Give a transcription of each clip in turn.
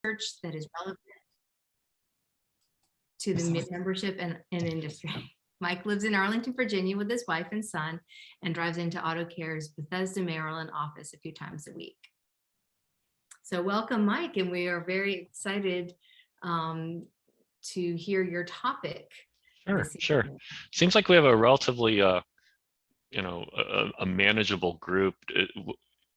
research that is relevant to the membership and industry. Mike lives in Arlington, Virginia with his wife and son and drives into AutoCare's Bethesda, Maryland office a few times a week. So welcome, Mike, and we are very excited to hear your topic. Sure. Seems like we have a relatively, a manageable group.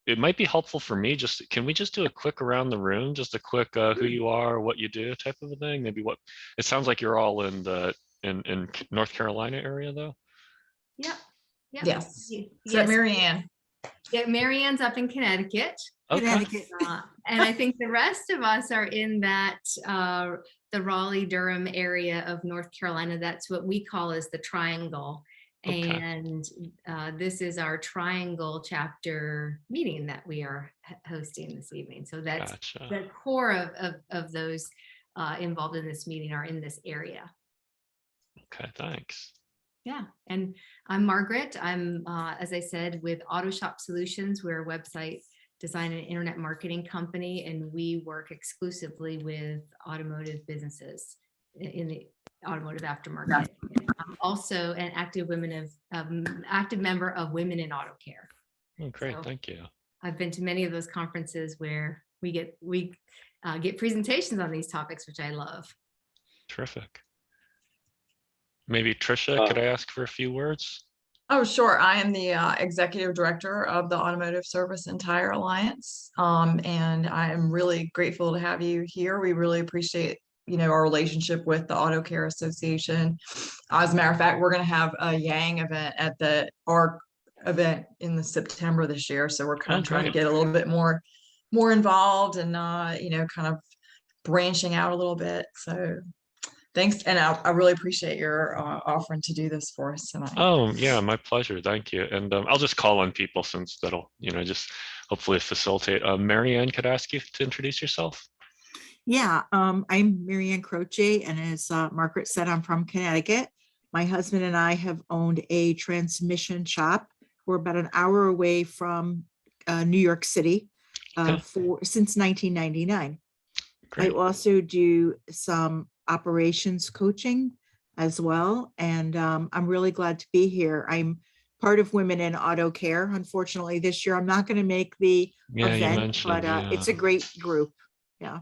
It might be helpful for me. Can we just do a quick around the room, just a quick who you are, what you do, type of a thing? Maybe what it sounds like you're all in the in North Carolina area, though. Yeah. Yes. So Marianne. Yeah, Marianne's up in Connecticut. Okay. And I think the rest of us are in that the Raleigh-Durham area of North Carolina. That's what we call as the Triangle. Okay. And this is our Triangle chapter meeting that we are hosting this evening. So that's the core of those involved in this meeting are in this area. Okay, thanks. Yeah, and I'm Margaret. I'm, as I said, with Auto Shop Solutions. We're a website design and internet marketing company, and we work exclusively with automotive businesses in the automotive aftermarket. I'm also an active member of Women in Auto Care. Oh, great, so thank you. I've been to many of those conferences where we get presentations on these topics, which I love. Terrific. Maybe Tricia, could I ask for a few words? Oh, sure. I am the executive director of the Automotive Service and Tire Alliance, and I am really grateful to have you here. We really appreciate, our relationship with the Auto Care Association. As a matter of fact, we're going to have a Yang event at the ARC event in the September this year, so we're kind of trying to get a little bit more involved and kind of branching out a little bit. So. Thanks, and I really appreciate your offering to do this for us tonight. Oh, yeah, my pleasure. Thank you. And I'll just call on people since that'll, just hopefully facilitate. Marianne, could I ask you to introduce yourself? Yeah, I'm Marianne Croce, and as Margaret said, I'm from Connecticut. My husband and I have owned a transmission shop. We're about an hour away from New York City since 1999. Great. I also do some operations coaching as well, and I'm really glad to be here. I'm part of Women in Auto Care. Unfortunately, this year I'm not going to make the event, but it's a great group. Yeah.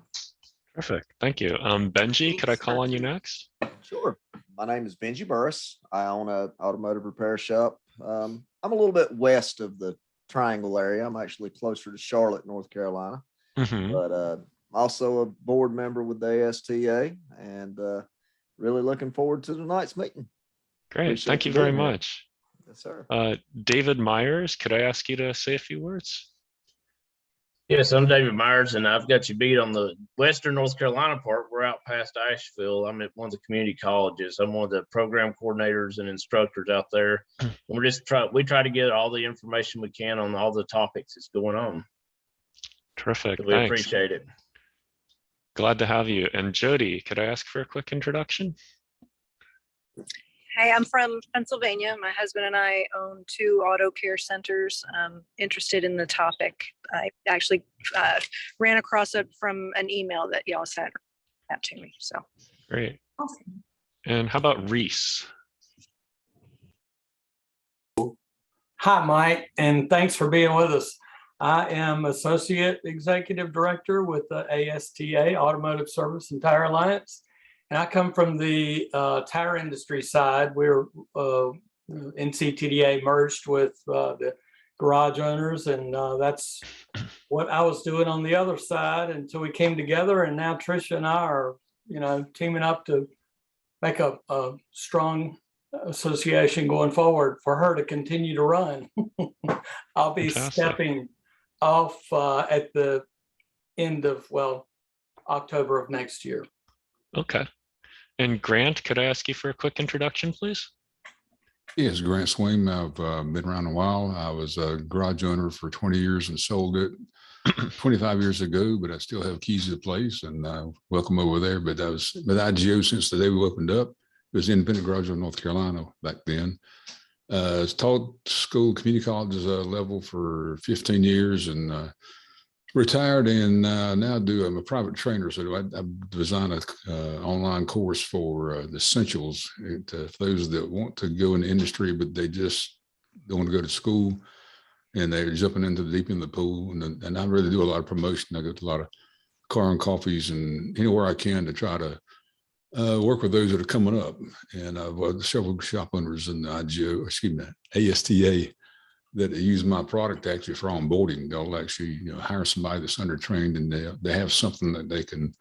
Perfect. Thank you. Benji, could I call on you next? Sure. My name is Benji Burris. I own an automotive repair shop. I'm a little bit west of the Triangle area. I'm actually closer to Charlotte, North Carolina. Mm-hmm. But also a board member with the ASTA, and really looking forward to tonight's meeting. Great. Appreciate Thank you very much. Yes, sir. David Myers, could I ask you to say a few words? Yes, I'm David Myers, and I've got you beat on the Western North Carolina part. We're out past Asheville. I'm at one of the community colleges. I'm one of the program coordinators and instructors out there. And we try to get all the information we can on all the topics that's going on. Terrific. So we appreciate it. Glad to have you. And Jody, could I ask for a quick introduction? Hey, I'm from Pennsylvania. My husband and I own 2 auto care centers. Interested in the topic. I actually ran across it from an email that y'all sent out to me. So great. Awesome. And how about Reese? Hi, Mike, and thanks for being with us. I am Associate Executive Director with the ASTA, Automotive Service and Tire Alliance, and I come from the tire industry side. We're NCTDA merged with the garage owners, and that's what I was doing on the other side until we came together, and now Tricia and I are, teaming up to make a strong association going forward for her to continue to run. I'll be stepping off at the end of, October of next year. Okay. And Grant, could I ask you for a quick introduction, please? Yes, Grant Swaim. I've been around a while. I was a garage owner for 20 years and sold it 25 years ago, but I still have keys to the place and welcome over there. But I was with IGO since the day we opened up. It was independent garage in North Carolina back then. Taught school, community colleges level for 15 years and Retired and now I'm a private trainer. So I designed a online course for the essentials for those that want to go in the industry, but they just don't want to go to school and they're jumping into the deep end of the pool. And I really do a lot of promotion. I go to a lot of car and coffees and anywhere I can to try to work with those that are coming up. And I've several shop owners in the ASTA that use my product actually for onboarding. They'll actually hire somebody that's under trained and they have something that they can,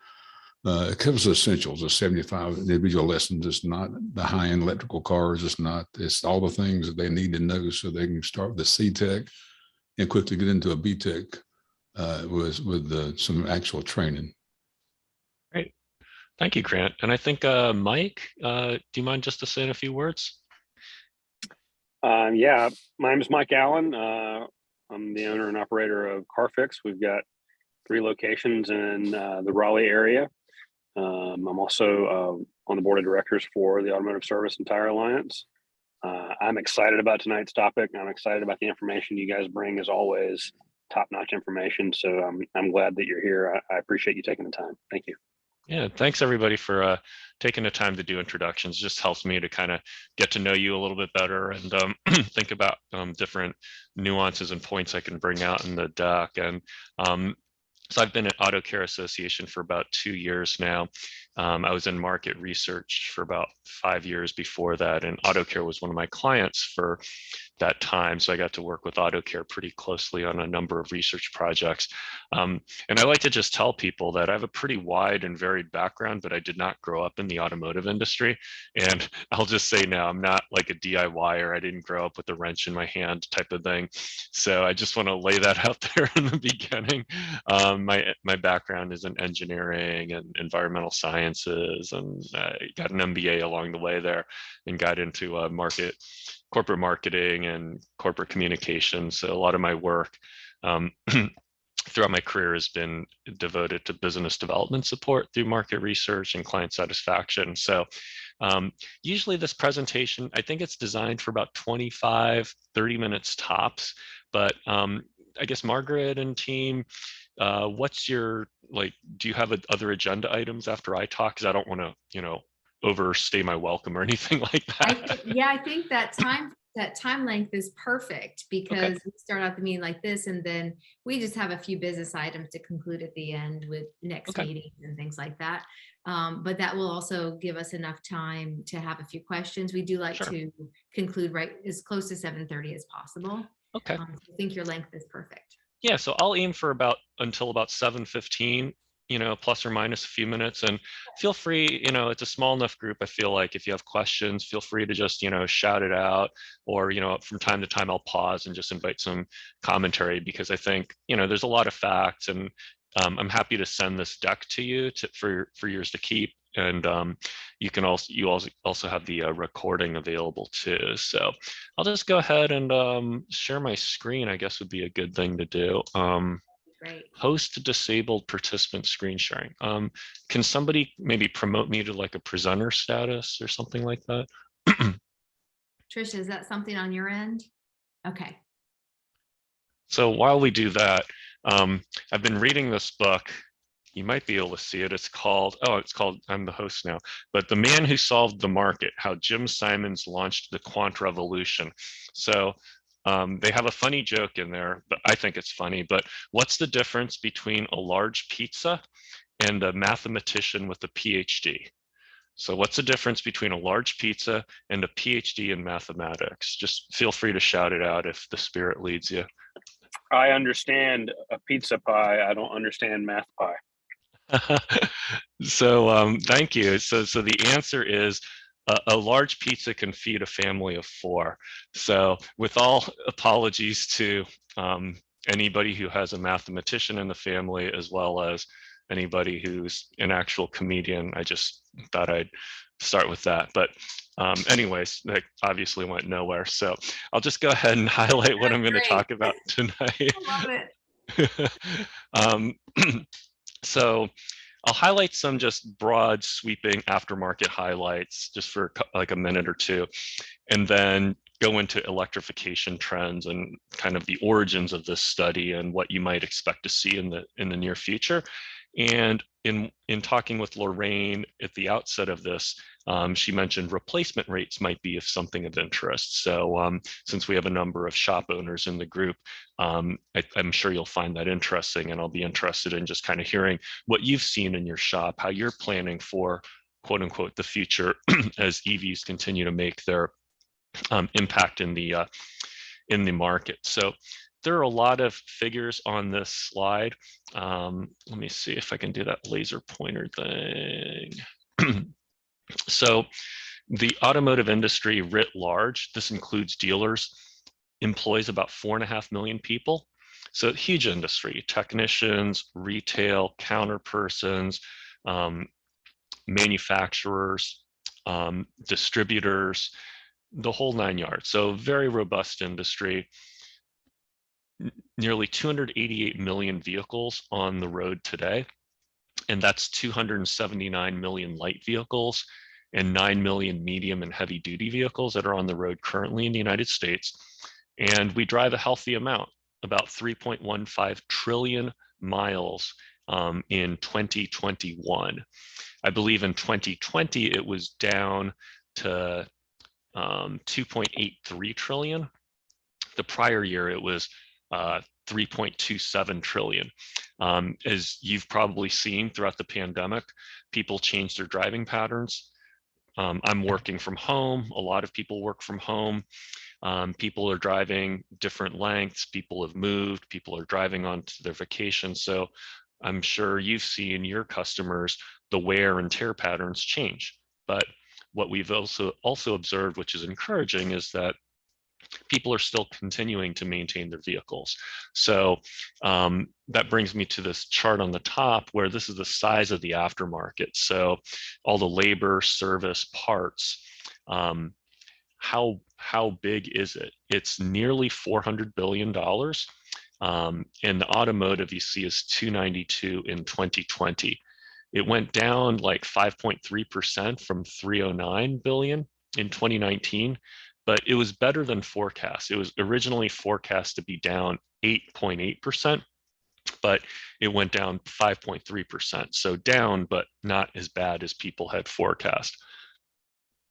it covers the essentials, the 75 individual lessons. It's not the high-end electrical cars. It's all the things that they need to know so they can start with the C-Tech and quickly get into a B-Tech with some actual training. Great. Thank you, Grant. And I think, Mike, do you mind just to say in a few words? Yeah, my name is Mike Allen. I'm the owner and operator of CarFix. We've got 3 locations in the Raleigh area. I'm also on the board of directors for the Automotive Service and Tire Alliance. I'm excited about tonight's topic. I'm excited about the information you guys bring, as always, top-notch information. So I'm glad that you're here. I appreciate you taking the time. Thank you. Yeah, thanks everybody for taking the time to do introductions. It just helps me to kind of get to know you a little bit better and think about different nuances and points I can bring out in the deck. And so I've been at Auto Care Association for about 2 years now. I was in market research for about 5 years before that, and Auto Care was one of my clients for that time. So I got to work with Auto Care pretty closely on a number of research projects. And I like to just tell people that I have a pretty wide and varied background, but I did not grow up in the automotive industry. And I'll just say now, I'm not like a DIYer. I didn't grow up with a wrench in my hand type of thing. So I just want to lay that out there in the beginning. My background is in engineering and environmental sciences, and got an MBA along the way there and got into corporate marketing and corporate communications. So a lot of my work throughout my career has been devoted to business development support through market research and client satisfaction. So usually this presentation, I think it's designed for about 25, 30 minutes tops, but I guess Margaret and team, what's your, do you have other agenda items after I talk? Because I don't want to, overstay my welcome or anything like that. I think that time length is perfect because we start out the meeting like this, and then we just have a few business items to conclude at the end with next meetings and things like that. But that will also give us enough time to have a few questions. We do like to conclude right as close to 7:30 as possible. Okay. I think your length is perfect. Yeah, so I'll aim for until about 7:15, plus or minus a few minutes, and feel free, it's a small enough group. I feel like if you have questions, feel free to just, shout it out, or, from time to time, I'll pause and just invite some commentary, because I think, there's a lot of facts, and I'm happy to send this deck to you for yours to keep. And you also have the recording available too. So I'll just go ahead and share my screen, I guess would be a good thing to do. Great. Host disabled participant screen sharing. Can somebody maybe promote me to like a presenter status or something like that? Trisha, is that something on your end? Okay. So while we do that, I've been reading this book. You might be able to see it. It's called, I'm the host now, but The Man Who Solved the Market, How Jim Simons Launched the Quant Revolution. So they have a funny joke in there, but I think it's funny. But what's the difference between a large pizza and a mathematician with a PhD? So what's the difference between a large pizza and a PhD in mathematics? Just feel free to shout it out if the spirit leads you. I understand a pizza pie. I don't understand math pie. So thank you. So the answer is a large pizza can feed a family of 4. So with all apologies to anybody who has a mathematician in the family, as well as anybody who's an actual comedian, I just thought I'd start with that. But anyways, that obviously went nowhere. So I'll just go ahead and highlight what I'm going to talk about tonight. I love it. So I'll highlight some just broad sweeping aftermarket highlights just for like a minute or two. And then go into electrification trends and kind of the origins of this study and what you might expect to see in the near future. And in talking with Lorraine at the outset of this, she mentioned replacement rates might be something of interest. So since we have a number of shop owners in the group, I'm sure you'll find that interesting, and I'll be interested in just kind of hearing what you've seen in your shop, how you're planning for quote unquote the future as EVs continue to make their impact in the market. So there are a lot of figures on this slide. Let me see if I can do that laser pointer thing. So the automotive industry writ large, this includes dealers, employs about 4.5 million people. So huge industry, technicians, retail, counterpersons, manufacturers, distributors, the whole 9 yards. So very robust industry. Nearly 288 million vehicles on the road today, and that's 279 million light vehicles and 9 million medium and heavy duty vehicles that are on the road currently in the United States. And we drive a healthy amount, about 3.15 trillion miles in 2021. I believe in 2020, it was down to 2.83 trillion. The prior year, it was 3.27 trillion. As you've probably seen throughout the pandemic, people changed their driving patterns. I'm working from home. A lot of people work from home. People are driving different lengths. People have moved. People are driving on to their vacation. So I'm sure you've seen your customers, the wear and tear patterns change. But what we've also observed, which is encouraging, is that people are still continuing to maintain their vehicles. So that brings me to this chart on the top, where this is the size of the aftermarket. So all the labor, service, parts, how big is it? It's nearly $400 billion. And the automotive you see is 292 in 2020. It went down like 5.3% from 309 billion in 2019. But it was better than forecast. It was originally forecast to be down 8.8%, but it went down 5.3%. So down, but not as bad as people had forecast.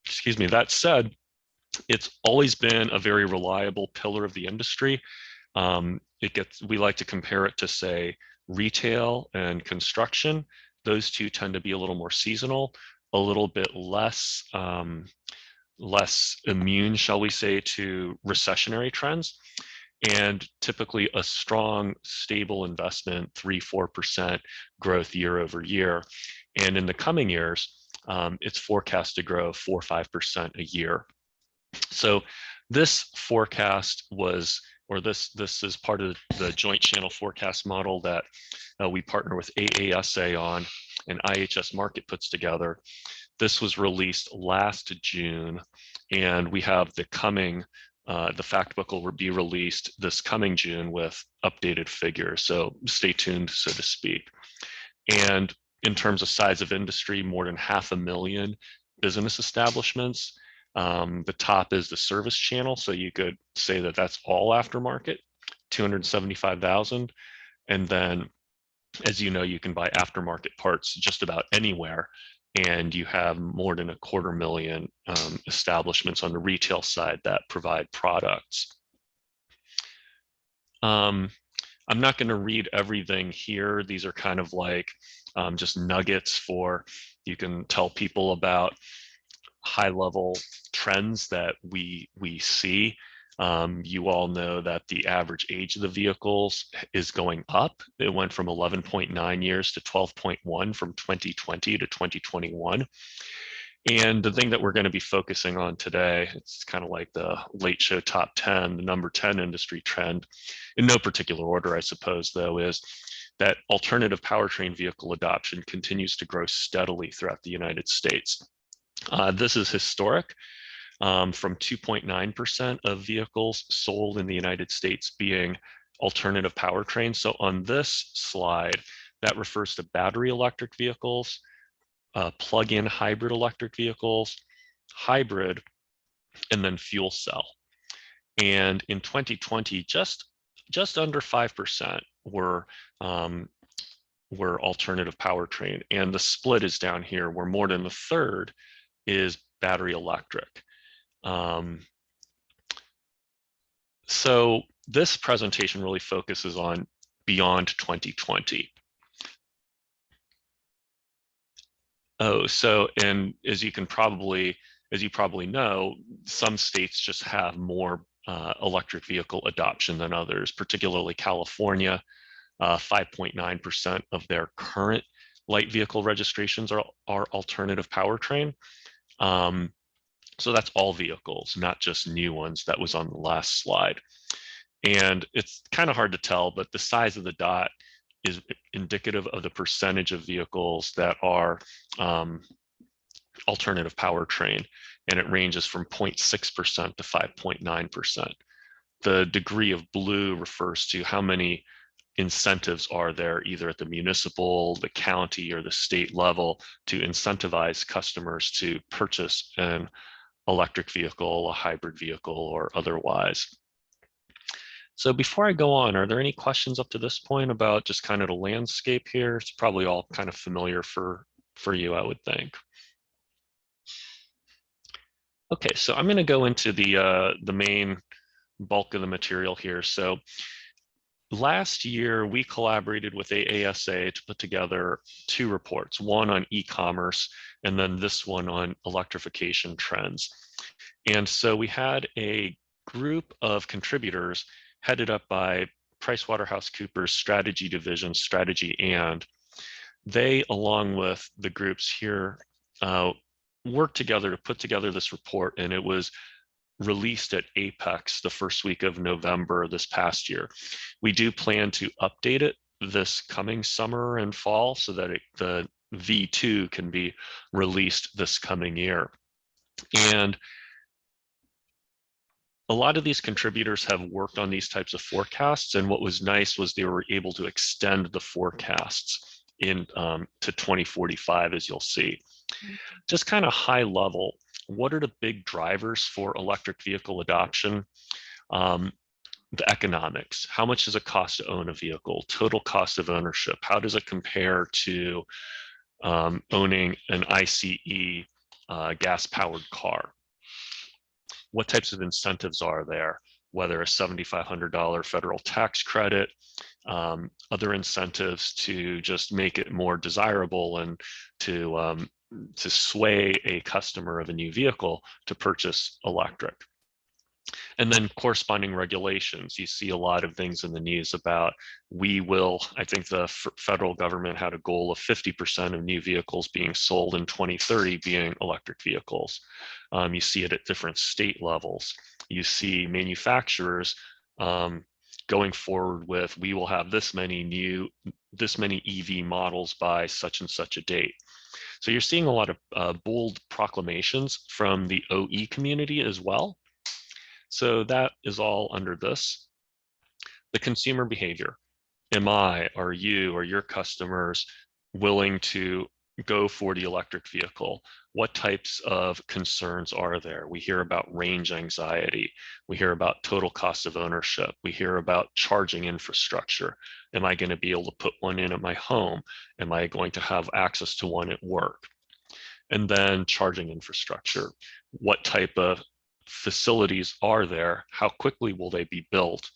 Excuse me. That said, it's always been a very reliable pillar of the industry. We like to compare it to, say, retail and construction. Those two tend to be a little more seasonal, a little bit less immune, shall we say, to recessionary trends, and typically a strong, stable investment, 3-4% growth year over year. And in the coming years, it's forecast to grow 4-5% a year. So this forecast was, or this is part of the joint channel forecast model that we partner with AASA on and IHS Markit puts together. This was released last June, and we have the fact book will be released this coming June with updated figures. So stay tuned, so to speak. And in terms of size of industry, more than 500,000 business establishments. The top is the service channel. So you could say that that's all aftermarket, 275,000. And then, as you know, you can buy aftermarket parts just about anywhere. And you have more than 250,000 establishments on the retail side that provide products. I'm not going to read everything here. These are kind of like just nuggets for, you can tell people about high level trends that we see. You all know that the average age of the vehicles is going up. It went from 11.9 years to 12.1 from 2020 to 2021. And the thing that we're going to be focusing on today, it's kind of like the late show top 10, the number 10 industry trend, in no particular order, I suppose, though, is that alternative powertrain vehicle adoption continues to grow steadily throughout the United States. This is historic. From 2.9% of vehicles sold in the United States being alternative powertrains. So on this slide, that refers to battery electric vehicles, plug-in hybrid electric vehicles, hybrid, and then fuel cell. And in 2020, just under 5% were alternative powertrain. And the split is down here, where more than a third is battery electric. So this presentation really focuses on beyond 2020. And as you probably know, some states just have more electric vehicle adoption than others, particularly California. 5.9% of their current light vehicle registrations are alternative powertrain. So that's all vehicles, not just new ones. That was on the last slide. And it's kind of hard to tell, but the size of the dot is indicative of the percentage of vehicles that are alternative powertrain, and it ranges from 0.6% to 5.9%. The degree of blue refers to how many incentives are there, either at the municipal, the county, or the state level, to incentivize customers to purchase an electric vehicle, a hybrid vehicle, or otherwise. So before I go on, are there any questions up to this point about just kind of the landscape here? It's probably all kind of familiar for you, I would think. Okay, so I'm going to go into the main bulk of the material here. So last year, we collaborated with AASA to put together 2 reports, one on e-commerce and then this one on electrification trends. And so we had a group of contributors headed up by PricewaterhouseCoopers Strategy Division, Strategy, and they, along with the groups here, worked together to put together this report, and it was released at Apex the first week of November this past year. We do plan to update it this coming summer and fall so that the V2 can be released this coming year. And a lot of these contributors have worked on these types of forecasts, and what was nice was they were able to extend the forecasts to 2045, as you'll see. Just kind of high level, what are the big drivers for electric vehicle adoption? The economics. How much does it cost to own a vehicle? Total cost of ownership. How does it compare to owning an ICE gas-powered car? What types of incentives are there? Whether a $7,500 federal tax credit, other incentives to just make it more desirable and to sway a customer of a new vehicle to purchase electric. And then corresponding regulations. You see a lot of things in the news about I think the federal government had a goal of 50% of new vehicles being sold in 2030 being electric vehicles. You see it at different state levels. You see manufacturers going forward with, we will have this many EV models by such and such a date. So you're seeing a lot of bold proclamations from the OE community as well. So that is all under this. The consumer behavior. Are you or your customers willing to go for the electric vehicle? What types of concerns are there? We hear about range anxiety. We hear about total cost of ownership. We hear about charging infrastructure. Am I going to be able to put one in at my home? Am I going to have access to one at work? And then charging infrastructure. What type of facilities are there? How quickly will they be built?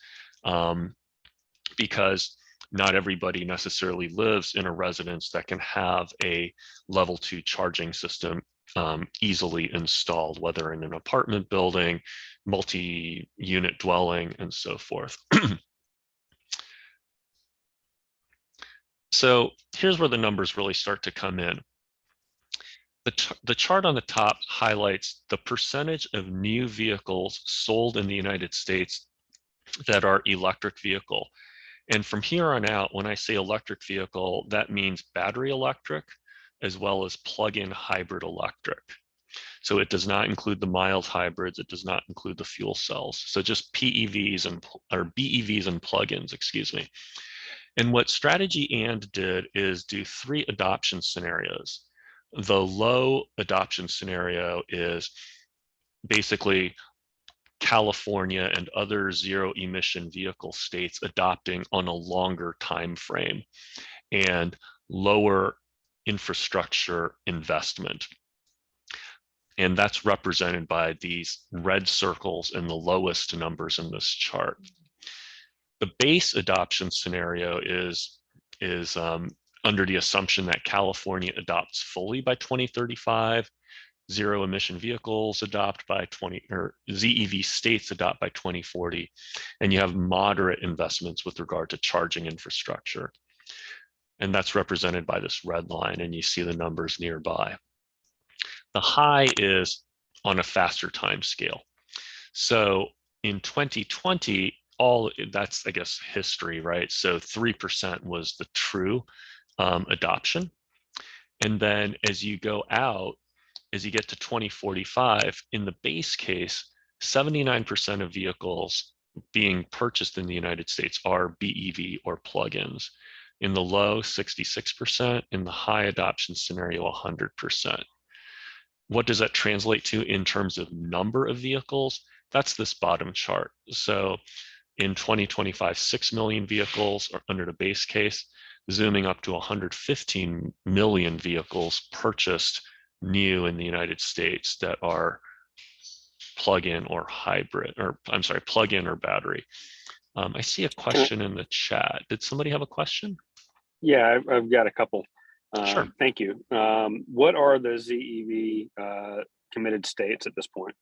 Because not everybody necessarily lives in a residence that can have a level 2 charging system easily installed, whether in an apartment building, multi-unit dwelling, and so forth. So here's where the numbers really start to come in. The chart on the top highlights the percentage of new vehicles sold in the United States that are electric vehicle. And from here on out, when I say electric vehicle, that means battery electric as well as plug-in hybrid electric. So it does not include the mild hybrids. It does not include the fuel cells. So just BEVs and plug-ins, excuse me. And what Strategy and did is do 3 adoption scenarios. The low adoption scenario is basically California and other zero emission vehicle states adopting on a longer time frame and lower infrastructure investment. And that's represented by these red circles and the lowest numbers in this chart. The base adoption scenario is under the assumption that California adopts fully by 2035, zero emission vehicles adopt by ZEV states adopt by 2040, and you have moderate investments with regard to charging infrastructure. And that's represented by this red line, and you see the numbers nearby. The high is on a faster time scale. So in 2020, that's, I guess, history, right? So 3% was the true adoption. And then as you go out, as you get to 2045, in the base case, 79% of vehicles being purchased in the United States are BEV or plug-ins. In the low, 66%. In the high adoption scenario, 100%. What does that translate to in terms of number of vehicles? That's this bottom chart. So in 2025, 6 million vehicles are under the base case, zooming up to 115 million vehicles purchased new in the United States that are plug-in or hybrid, or I'm sorry, plug-in or battery. I see a question in the chat. Did somebody have a question? Yeah, I've got a couple. Sure. Thank you. What are the ZEV committed states at this point?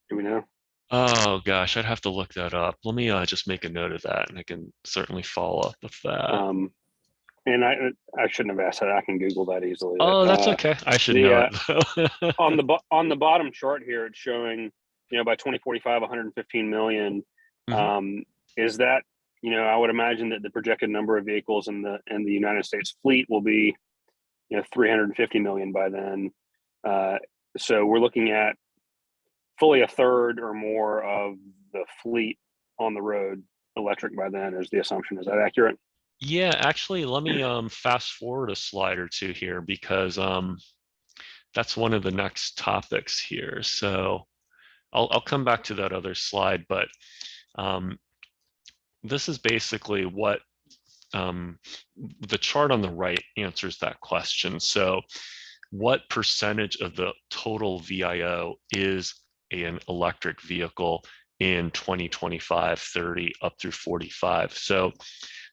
Do we know? Oh gosh, I'd have to look that up. Let me just make a note of that, and I can certainly follow up with that. And I shouldn't have asked that. I can Google that easily. Oh, that's okay. I should know it. on the bottom chart here, it's showing, by 2045, 115 million. Mm-hmm. Is that, I would imagine that the projected number of vehicles in the United States fleet will be, 350 million by then. So we're looking at fully a third or more of the fleet on the road electric by then is the assumption. Is that accurate? Yeah, actually, let me fast forward a slide or two here, because that's one of the next topics here. So I'll come back to that other slide, but this is basically what the chart on the right answers that question. So what percentage of the total VIO is an electric vehicle in 2025, 30, up through 45? So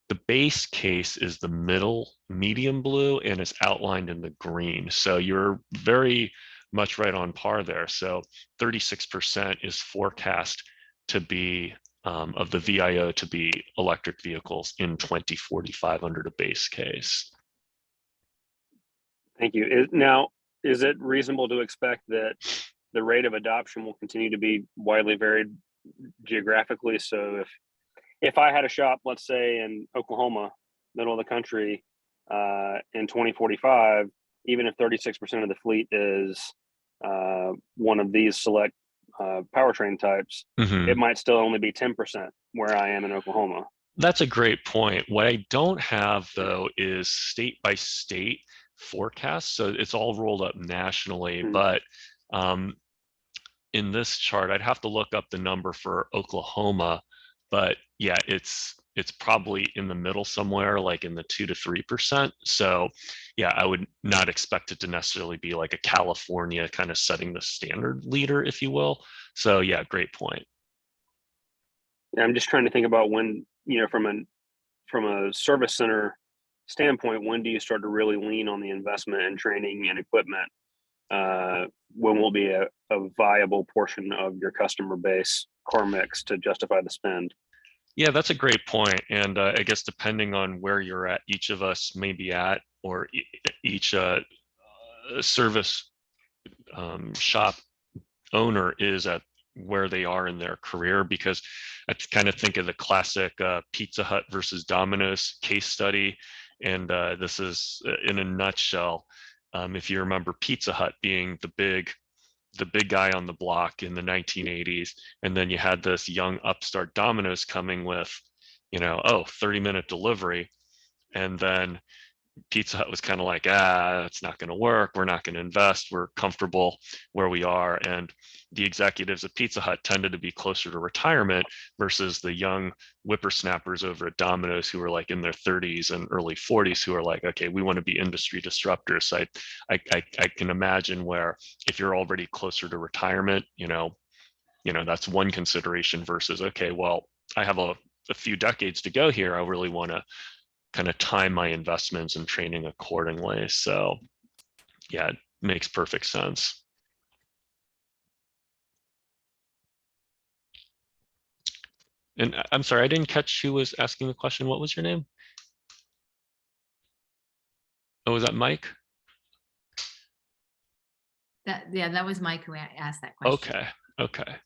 the base case is the middle medium blue and is outlined in the green. So you're very much right on par there. So 36% is forecast to be of the VIO to be electric vehicles in 2045 under the base case. Thank you. Now, is it reasonable to expect that the rate of adoption will continue to be widely varied geographically? So if I had a shop, let's say in Oklahoma, middle of the country, in 2045, even if 36% of the fleet is one of these select powertrain types, Mm-hmm. it might still only be 10% where I am in Oklahoma. That's a great point. What I don't have, though, is state by state forecasts. So it's all rolled up nationally. Mm-hmm. But in this chart, I'd have to look up the number for Oklahoma. But yeah, it's probably in the middle somewhere, like in the 2 to 3%. So yeah, I would not expect it to necessarily be like a California kind of setting the standard leader, if you will. So yeah, great point. I'm just trying to think about when, from a service center standpoint, when do you start to really lean on the investment and training and equipment? When will be a viable portion of your customer base car mix to justify the spend? Yeah, that's a great point. And I guess depending on where you're at, each of us may be at, or each service shop owner is at where they are in their career, because I kind of think of the classic Pizza Hut versus Domino's case study. And this is in a nutshell. If you remember Pizza Hut being the big guy on the block in the 1980s, and then you had this young upstart Domino's coming with, 30-minute delivery, and then Pizza Hut was kind of like, it's not going to work. We're not going to invest. We're comfortable where we are. And the executives at Pizza Hut tended to be closer to retirement versus the young whippersnappers over at Domino's who were like in their 30s and early 40s who are like, okay, we want to be industry disruptors. So I can imagine where if you're already closer to retirement, that's one consideration versus, okay, well, I have a few decades to go here. I really want to kind of time my investments and training accordingly. So yeah, it makes perfect sense. And I'm sorry, I didn't catch who was asking the question. What was your name? Oh, was that Mike? That was Mike who asked that question. Okay.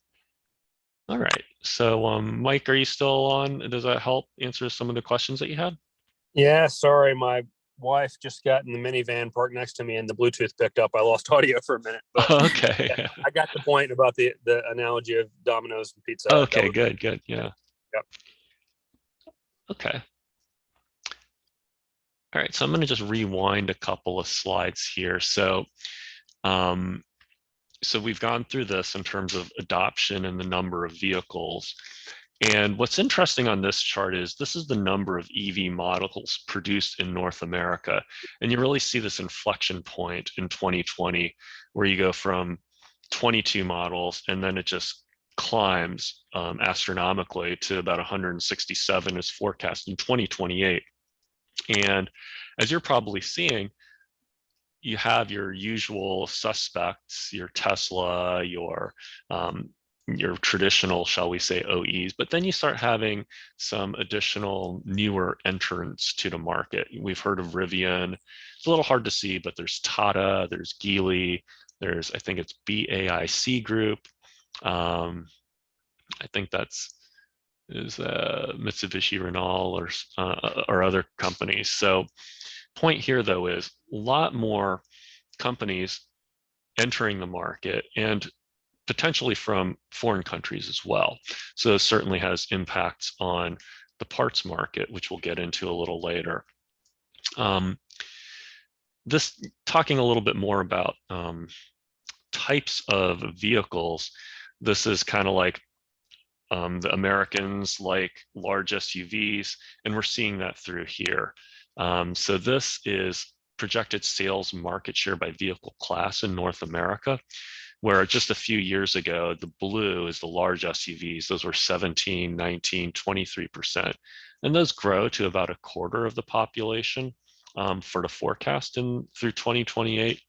All right. So Mike, are you still on? Does that help answer some of the questions that you had? Yeah, sorry, my wife just got in the minivan parked next to me and the Bluetooth picked up. I lost audio for a minute. But Okay. yeah, I got the point about the analogy of Domino's and Pizza Hut. Okay, good. Yeah. Yep. Okay. All right, so I'm going to just rewind a couple of slides here. So we've gone through this in terms of adoption and the number of vehicles. And what's interesting on this chart is this is the number of EV models produced in North America. And you really see this inflection point in 2020, where you go from 22 models and then it just climbs astronomically to about 167 is forecast in 2028. And as you're probably seeing, you have your usual suspects, your Tesla, your traditional, shall we say, OEs, but then you start having some additional newer entrants to the market. We've heard of Rivian. It's a little hard to see, but there's Tata, there's Geely, there's, I think it's BAIC Group. I think is Mitsubishi Renault or other companies. So point here, though, is a lot more companies entering the market and potentially from foreign countries as well. So this certainly has impacts on the parts market, which we'll get into a little later. This talking a little bit more about types of vehicles. This is kind of like the Americans like large SUVs, and we're seeing that through here. So this is projected sales market share by vehicle class in North America, where just a few years ago, the blue is the large SUVs. Those were 17, 19, 23%. And those grow to about a quarter of the population for the forecast through 2028.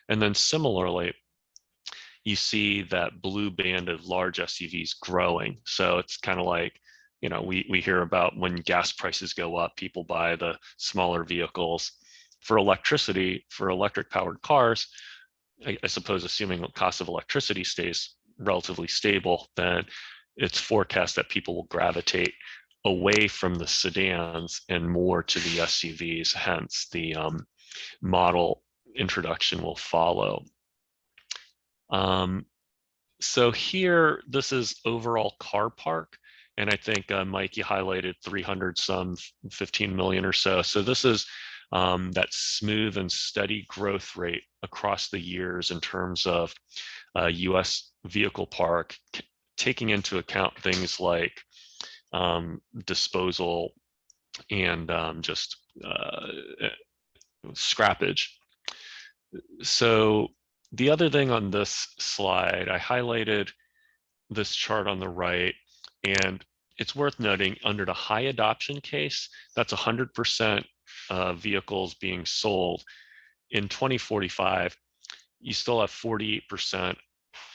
And then similarly, you see that blue band of large SUVs growing. So it's kind of like, we hear about when gas prices go up, people buy the smaller vehicles. For electricity, for electric powered cars, I suppose assuming the cost of electricity stays relatively stable, then it's forecast that people will gravitate away from the sedans and more to the SUVs, hence the model introduction will follow. So here, this is overall car park. And I think, Mike, you highlighted 300 some, 15 million or so. So this is that smooth and steady growth rate across the years in terms of US vehicle park, taking into account things like disposal and just scrappage. So the other thing on this slide, I highlighted this chart on the right, and it's worth noting under the high adoption case, that's 100% vehicles being sold. In 2045, you still have 48%,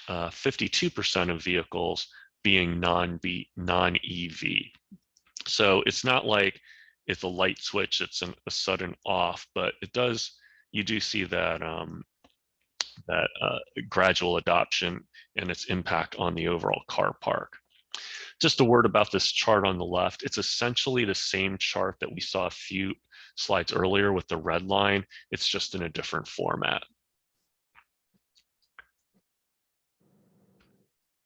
52% of vehicles being non-EV. So it's not like it's a light switch, it's a sudden off, but you do see that gradual adoption and its impact on the overall car park. Just a word about this chart on the left. It's essentially the same chart that we saw a few slides earlier with the red line. It's just in a different format.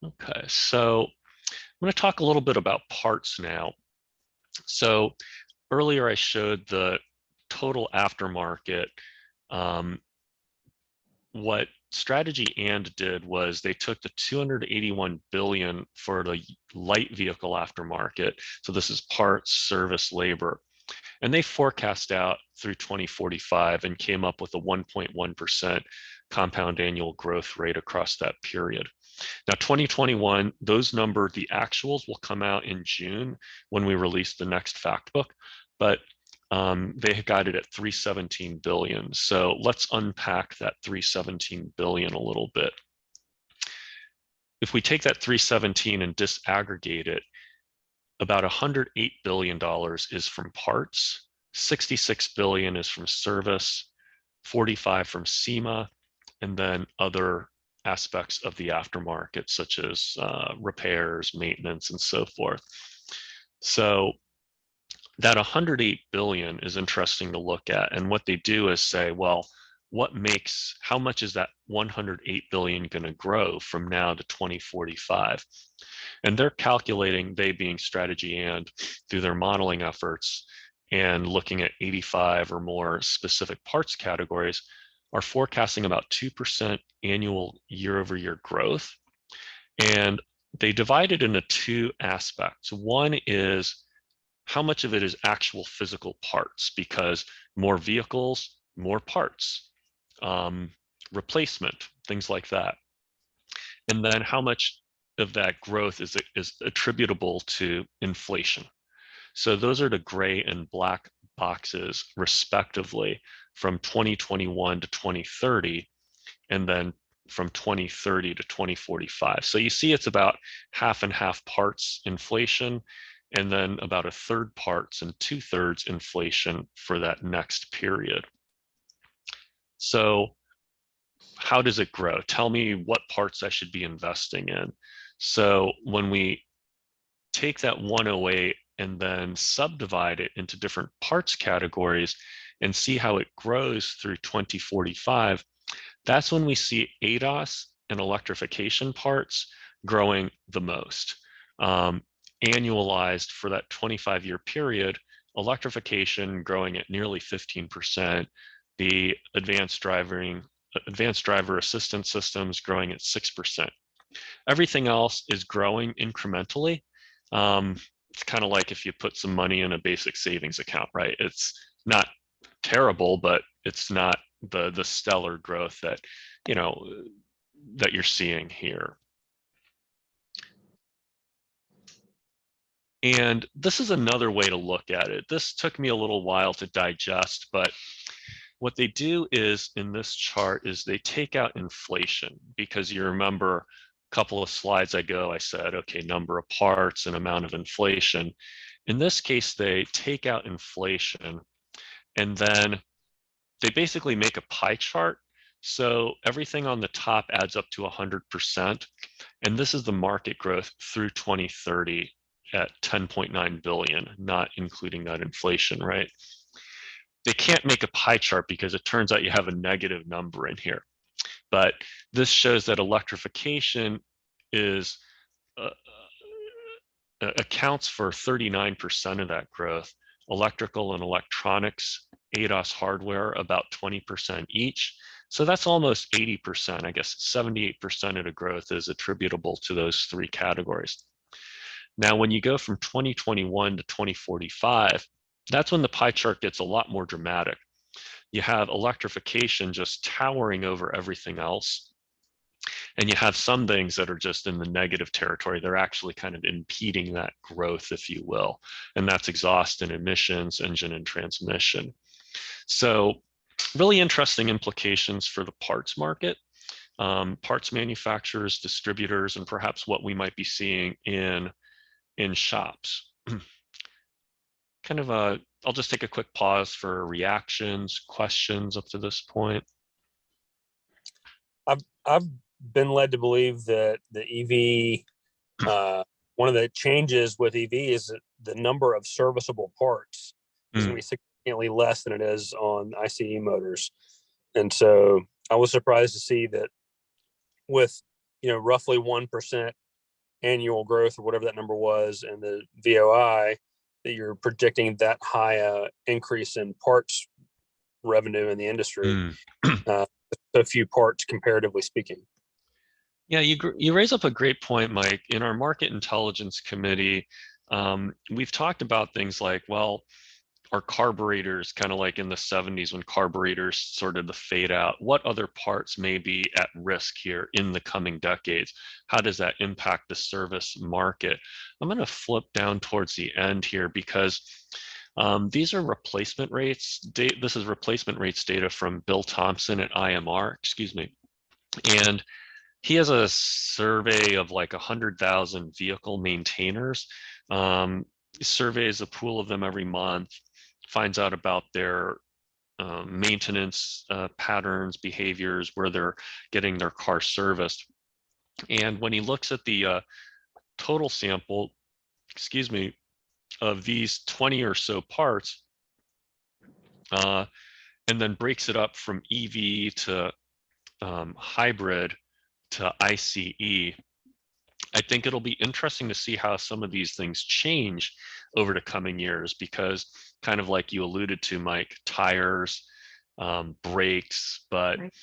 Okay, so I'm going to talk a little bit about parts now. So earlier I showed the total aftermarket, what Strategy and did was they took the 281 billion for the light vehicle aftermarket. So this is parts, service, labor. And they forecast out through 2045 and came up with a 1.1% compound annual growth rate across that period. Now, 2021, those numbers, the actuals will come out in June when we release the next fact book, but they got it at 317 billion. So let's unpack that 317 billion a little bit. If we take that 317 and disaggregate it, about $108 billion is from parts, 66 billion is from service, 45 from SEMA, and then other aspects of the aftermarket, such as repairs, maintenance, and so forth. So that 108 billion is interesting to look at. And what they do is say, well, how much is that 108 billion going to grow from now to 2045? And they're calculating, they being Strategy and through their modeling efforts and looking at 85 or more specific parts categories, are forecasting about 2% annual year-over-year growth. And they divide it into two aspects. One is how much of it is actual physical parts, because more vehicles, more parts, replacement, things like that. And then how much of that growth is attributable to inflation. So those are the gray and black boxes respectively from 2021 to 2030, and then from 2030 to 2045. So you see it's about half and half parts inflation, and then about a third parts and 2/3 inflation for that next period. So how does it grow? Tell me what parts I should be investing in. So when we take that 108 and then subdivide it into different parts categories and see how it grows through 2045, that's when we see ADAS and electrification parts growing the most. Annualized for that 25-year period, electrification growing at nearly 15%, the advanced driver assistance systems growing at 6%. Everything else is growing incrementally. It's kind of like if you put some money in a basic savings account, right? It's not terrible, but it's not the stellar growth that, that you're seeing here. And this is another way to look at it. This took me a little while to digest, but what they do is in this chart is they take out inflation, because you remember a couple of slides ago, I said, okay, number of parts and amount of inflation. In this case, they take out inflation and then they basically make a pie chart. So everything on the top adds up to 100%. And this is the market growth through 2030 at 10.9 billion, not including that inflation, right? They can't make a pie chart because it turns out you have a negative number in here. But this shows that electrification is accounts for 39% of that growth. Electrical and electronics, ADAS hardware, about 20% each. So that's almost 80%. I guess 78% of the growth is attributable to those three categories. Now, when you go from 2021 to 2045, that's when the pie chart gets a lot more dramatic. You have electrification just towering over everything else. And you have some things that are just in the negative territory. They're actually kind of impeding that growth, if you will. And that's exhaust and emissions, engine and transmission. So really interesting implications for the parts market, parts manufacturers, distributors, and perhaps what we might be seeing in shops. I'll just take a quick pause for reactions, questions up to this point. I've been led to believe that the EV, one of the changes with EV is that the number of serviceable parts is going to be significantly less than it is on ICE motors. And so I was surprised to see that with, roughly 1% annual growth or whatever that number was in the VOI, that you're predicting that high increase in parts revenue in the industry. Mm. A few parts comparatively speaking. Yeah, you raise up a great point, Mike. In our market intelligence committee, we've talked about things like, well, are carburetors kind of like in the 70s when carburetors started to fade out? What other parts may be at risk here in the coming decades? How does that impact the service market? I'm going to flip down towards the end here because these are replacement rates. This is replacement rates data from Bill Thompson at IMR, excuse me. And he has a survey of like 100,000 vehicle maintainers. Surveys a pool of them every month, finds out about their maintenance patterns, behaviors, where they're getting their car serviced. And when he looks at the total sample, excuse me, of these 20 or so parts, and then breaks it up from EV to hybrid to ICE, I think it'll be interesting to see how some of these things change over the coming years, because kind of like you alluded to, Mike, tires, brakes, but Right.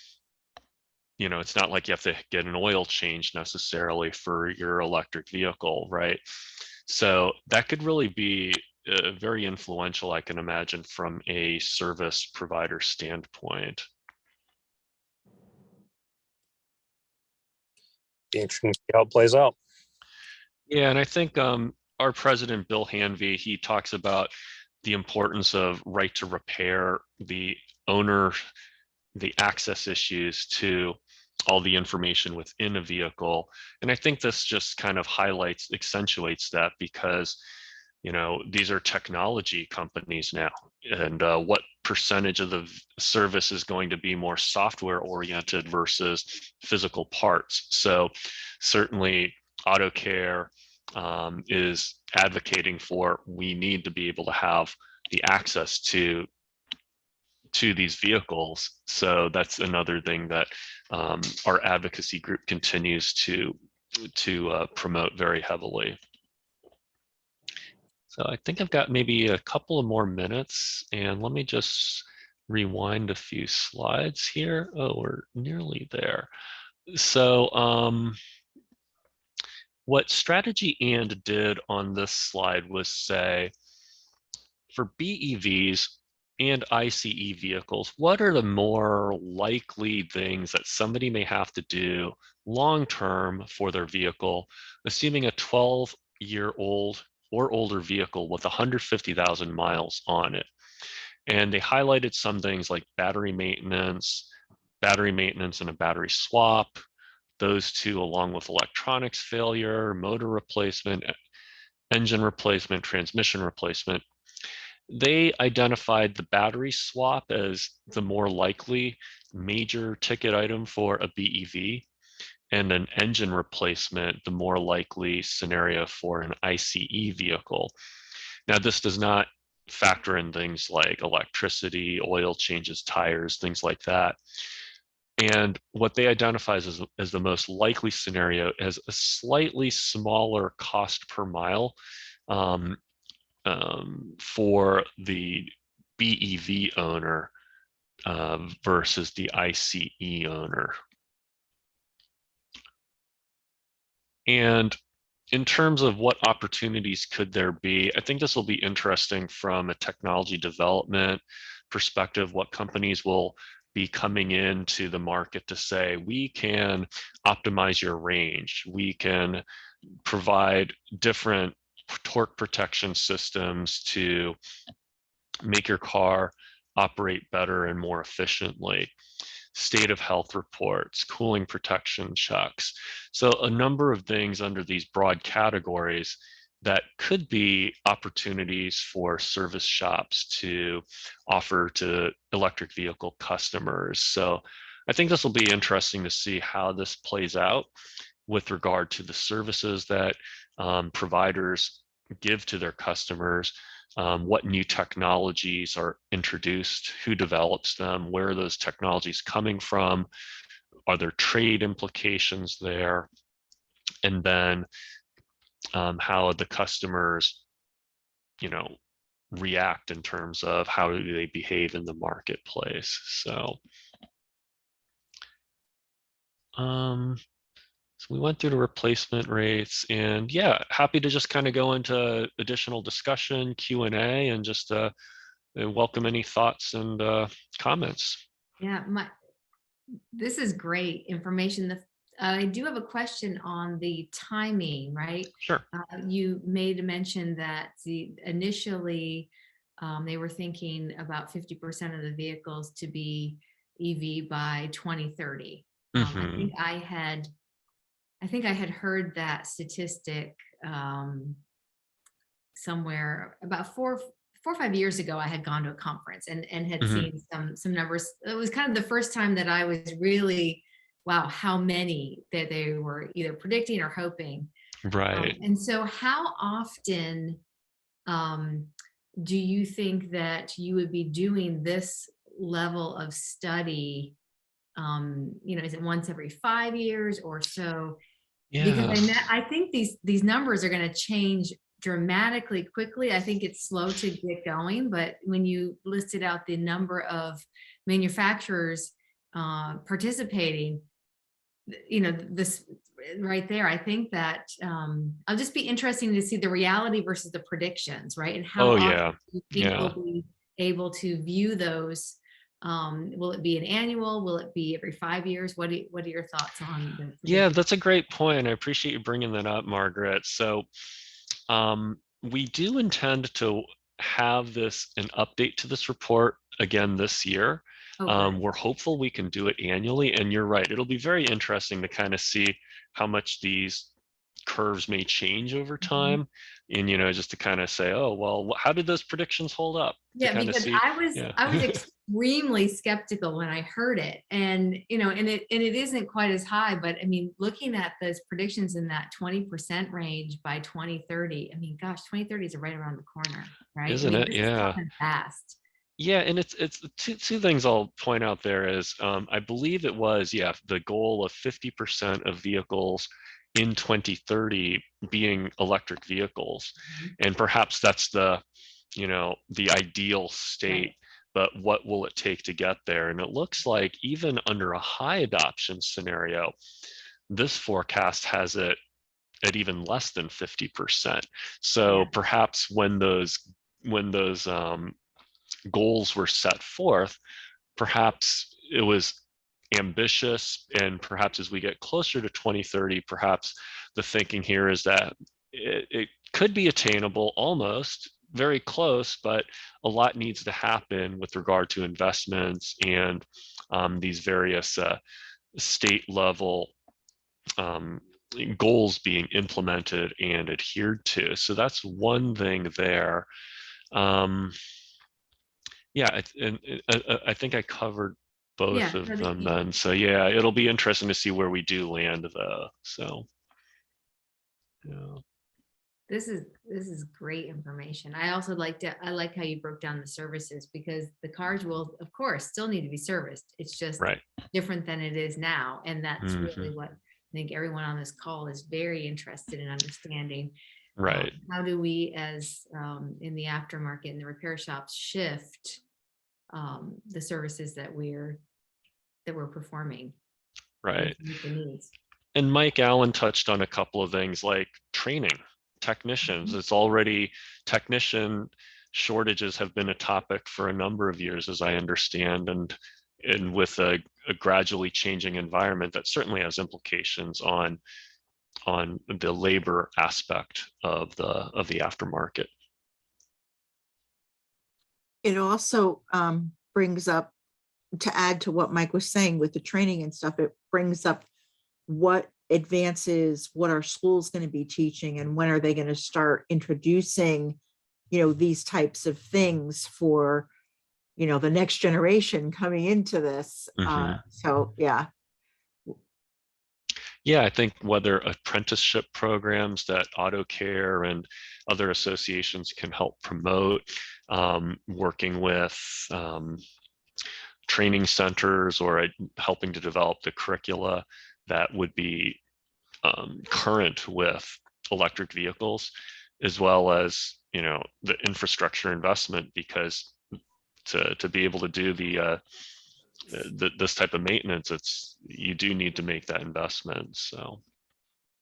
you know, it's not like you have to get an oil change necessarily for your electric vehicle, right? So that could really be very influential, I can imagine, from a service provider standpoint. Be interesting to see how it plays out. Yeah, and I think our president, Bill Hanvey, he talks about the importance of right to repair, the owner, the access issues to all the information within a vehicle. And I think this just kind of highlights, accentuates that, because, you know, these are technology companies now. And what percentage of the service is going to be more software oriented versus physical parts? So certainly auto care is advocating for, we need to be able to have the access to these vehicles. So that's another thing that our advocacy group continues to promote very heavily. So I think I've got maybe a couple of more minutes, and let me just rewind a few slides here. Oh, we're nearly there. So what Strategy And did on this slide was say, for BEVs and ICE vehicles, what are the more likely things that somebody may have to do long-term for their vehicle, assuming a 12-year-old or older vehicle with 150,000 miles on it? And they highlighted some things like battery maintenance and a battery swap, those two along with electronics failure, motor replacement, engine replacement, transmission replacement. They identified the battery swap as the more likely major ticket item for a BEV, and an engine replacement the more likely scenario for an ICE vehicle. Now, this does not factor in things like electricity, oil changes, tires, things like that. And what they identify as the most likely scenario is a slightly smaller cost per mile for the BEV owner versus the ICE owner. And in terms of what opportunities could there be, I think this will be interesting from a technology development perspective, what companies will be coming into the market to say, we can optimize your range, we can provide different torque protection systems to make your car operate better and more efficiently, state of health reports, cooling protection checks. So a number of things under these broad categories that could be opportunities for service shops to offer to electric vehicle customers. So I think this will be interesting to see how this plays out with regard to the services that providers give to their customers, what new technologies are introduced, who develops them, where are those technologies coming from, are there trade implications there, and then how the customers, you know, react in terms of how do they behave in the marketplace. So so we went through the replacement rates, and yeah, happy to just kind of go into additional discussion, Q&A, and just welcome any thoughts and comments. Yeah, this is great information. I do have a question on the timing, right? Sure. You made a mention that initially they were thinking about 50% of the vehicles to be EV by 2030. I think I had heard that statistic somewhere about 4 or 5 years ago. I had gone to a conference and had seen some numbers. It was kind of the first time that I was really, wow, how many that they were either predicting or hoping. Right. And so how often do you think that you would be doing this level of study? Is it once every 5 years or so? Yeah. Because I think these numbers are going to change dramatically quickly. I think it's slow to get going, but when you listed out the number of manufacturers participating, this right there, I think that I'll just be interesting to see the reality versus the predictions, right? And how often people be able to view those. Will it be an annual? Will it be every 5 years? What are your thoughts on the Yeah, that's a great point. I appreciate you bringing that up, Margaret. So we do intend to have an update to this report again this year. We're hopeful we can do it annually, and you're right, it'll be very interesting to kind of see how much these curves may change over time, and just to kind of say, oh well, how did those predictions hold up? Yeah, because I was extremely skeptical when I heard it, and it isn't quite as high, but I mean, looking at those predictions in that 20% range by 2030, I mean, gosh, 2030 is right around the corner, right? Isn't it? Yeah. It's fast. Yeah, and it's two things I'll point out there is I believe it was the goal of 50% of vehicles in 2030 being electric vehicles, and perhaps that's the ideal state, but what will it take to get there? And it looks like even under a high adoption scenario, this forecast has it at even less than 50%. So perhaps when those goals were set forth, perhaps it was ambitious, and perhaps as we get closer to 2030, perhaps the thinking here is that it could be attainable, almost very close, but a lot needs to happen with regard to investments and these various state level goals being implemented and adhered to. So that's one thing there. I think I covered both of them then. So yeah, it'll be interesting to see where we do land though. So this is great information. I also like how you broke down the services, because the cars will of course still need to be serviced. It's just different than it is now, and that's really what I think everyone on this call is very interested in understanding. Right. How do we, as in the aftermarket and the repair shops, shift the services that we're performing? Right. To meet the needs. And Mike Allen touched on a couple of things like training technicians. It's already, technician shortages have been a topic for a number of years, as I understand, and with a gradually changing environment, that certainly has implications on the labor aspect of the aftermarket. It also brings up, to add to what Mike was saying with the training and stuff, it brings up what advances, what are schools going to be teaching, and when are they going to start introducing, these types of things for, the next generation coming into this. So yeah. Yeah, I think whether apprenticeship programs that Auto Care and other associations can help promote, working with training centers, or helping to develop the curricula that would be current with electric vehicles, as well as, the infrastructure investment, because to be able to do this type of maintenance, you do need to make that investment. So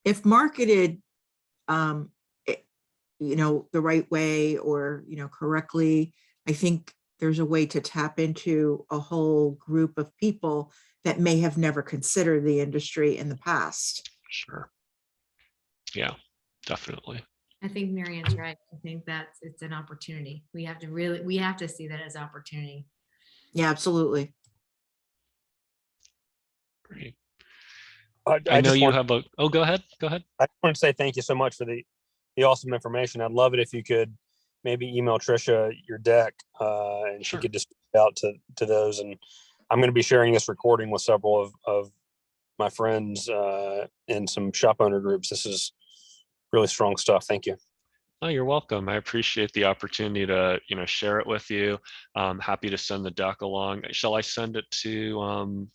If marketed, the right way, or, correctly, I think there's a way to tap into a whole group of people that may have never considered the industry in the past. sure. Yeah, definitely. I think Marion's right. I think it's an opportunity. We have to see that as opportunity. Yeah, absolutely. Great. I know just you want, have oh, go ahead. I want to say thank you so much for the awesome information. I'd love it if you could maybe email Trisha your deck, and she Sure. could just out to those. And I'm going to be sharing this recording with several of my friends in some shop owner groups. This is really strong stuff. Thank you. Oh, you're welcome. I appreciate the opportunity to, share it with you. I'm happy to send the deck along. Shall I send it to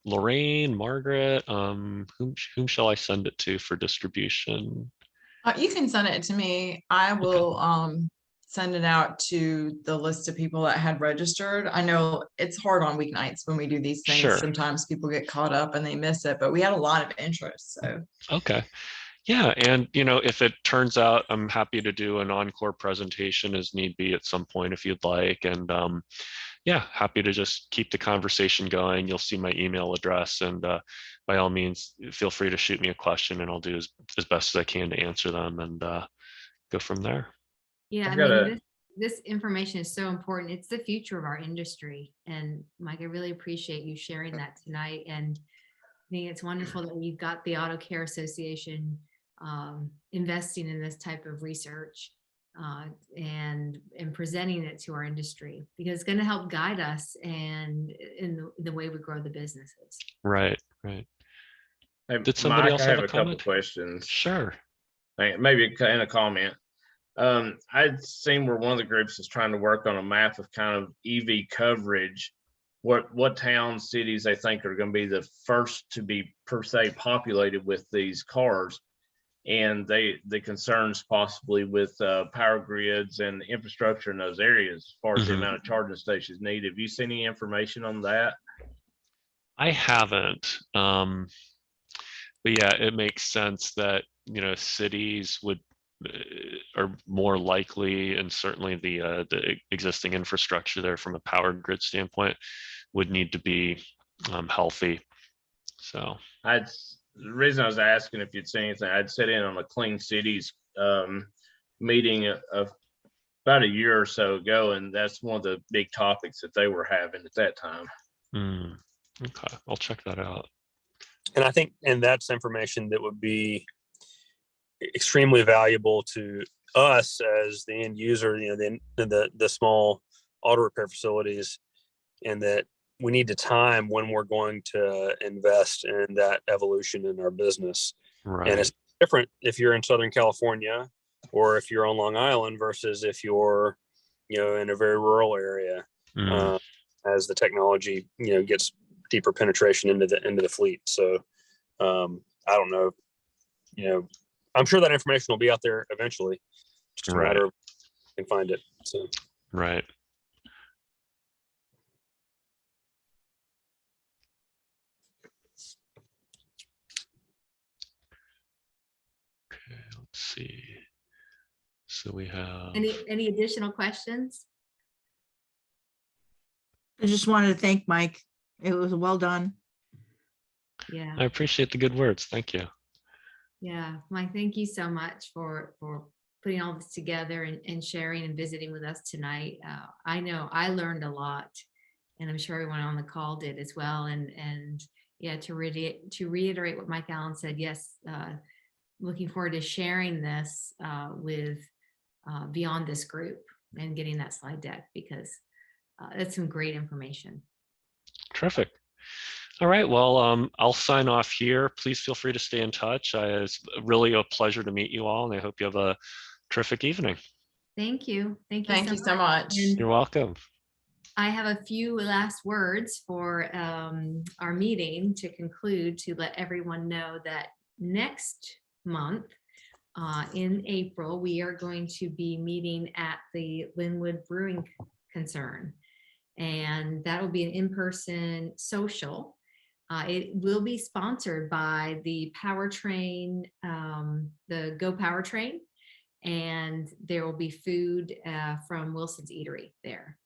Lorraine, Margaret? Whom shall I send it to for distribution? You can send it to me. I will send it out to the list of people that had registered. I know it's hard on weeknights when we do these things. Sure. Sometimes people get caught up and they miss it, but we had a lot of interest. So Okay. Yeah, and if it turns out, I'm happy to do an encore presentation as need be at some point if you'd like. And yeah, happy to just keep the conversation going. You'll see my email address, and by all means, feel free to shoot me a question, and I'll do as best as I can to answer them, and go from there. Yeah, this information is so important. It's the future of our industry. And Mike, I really appreciate you sharing that tonight. And I think it's wonderful that you've got the Auto Care Association investing in this type of research and presenting it to our industry, because it's going to help guide us and in the way we grow the businesses. Right. Hey, Did somebody Mike, else I have have a a couple comment? questions. Sure. Maybe in a comment. I'd seen where one of the groups is trying to work on a map of kind of EV coverage. What towns, cities they think are going to be the first to be per se populated with these cars, and the concerns possibly with power grids and infrastructure in those areas as far as the amount of charging stations needed. Have you seen any information on that? I haven't. But yeah, it makes sense that cities are more likely, and certainly the existing infrastructure there from a power grid standpoint would need to be healthy. So The reason I was asking if you'd seen anything, I'd sit in on a Clean Cities meeting of about a year or so ago, and that's one of the big topics that they were having at that time. Okay, I'll check that out. And I think, that's information that would be extremely valuable to us as the end user, the small auto repair facilities, and that we need to time when we're going to invest in that evolution in our business. Right. And it's different if you're in Southern California or if you're on Long Island versus if you're, in a very rural area, as the technology, gets deeper penetration into the fleet. So I don't know, I'm sure that information will be out there eventually. It's just a matter of you can find it. So right. Okay, let's see. So we have Any additional questions? I just wanted to thank Mike. It was well done. Yeah. I appreciate the good words. Thank you. Yeah, Mike, thank you so much for putting all this together and sharing and visiting with us tonight. I know I learned a lot, and I'm sure everyone on the call did as well. And yeah, to reiterate what Mike Allen said, yes, looking forward to sharing this with beyond this group and getting that slide deck, because that's some great information. Terrific. All right, well, I'll sign off here. Please feel free to stay in touch. It's really a pleasure to meet you all, and I hope you have a terrific evening. Thank you. Thank you so much. And you're welcome. I have a few last words for our meeting to conclude, to let everyone know that next month in April, we are going to be meeting at the Linwood Brewing Concern. And that will be an in-person social. It will be sponsored by the Powertrain, the Go Powertrain, and there will be food from Wilson's Eatery there.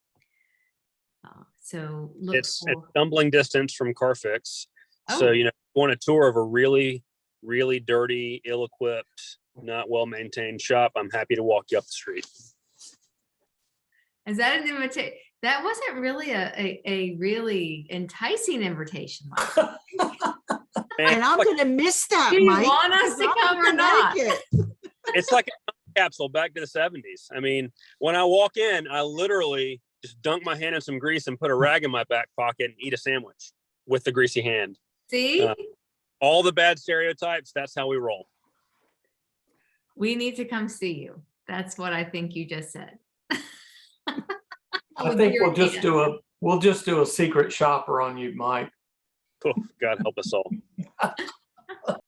So look It's for, stumbling distance from Carfix. So, Oh. you know, want a tour of a really, really dirty, ill-equipped, not well-maintained shop, I'm happy to walk you up the street. is that an invitation? That wasn't really a really enticing invitation, Mike. And I'm gonna miss that, Do you Mike. want us to because I'm come in or not? Connecticut. It's like a capsule back to the 70s. I mean, when I walk in, I literally just dunk my hand in some grease and put a rag in my back pocket and eat a sandwich with the greasy hand. See, All the bad stereotypes, that's how we roll. we need to come see you. That's what I think you just said. I think we'll just do a secret shopper on you, Mike. Oh, God help us all.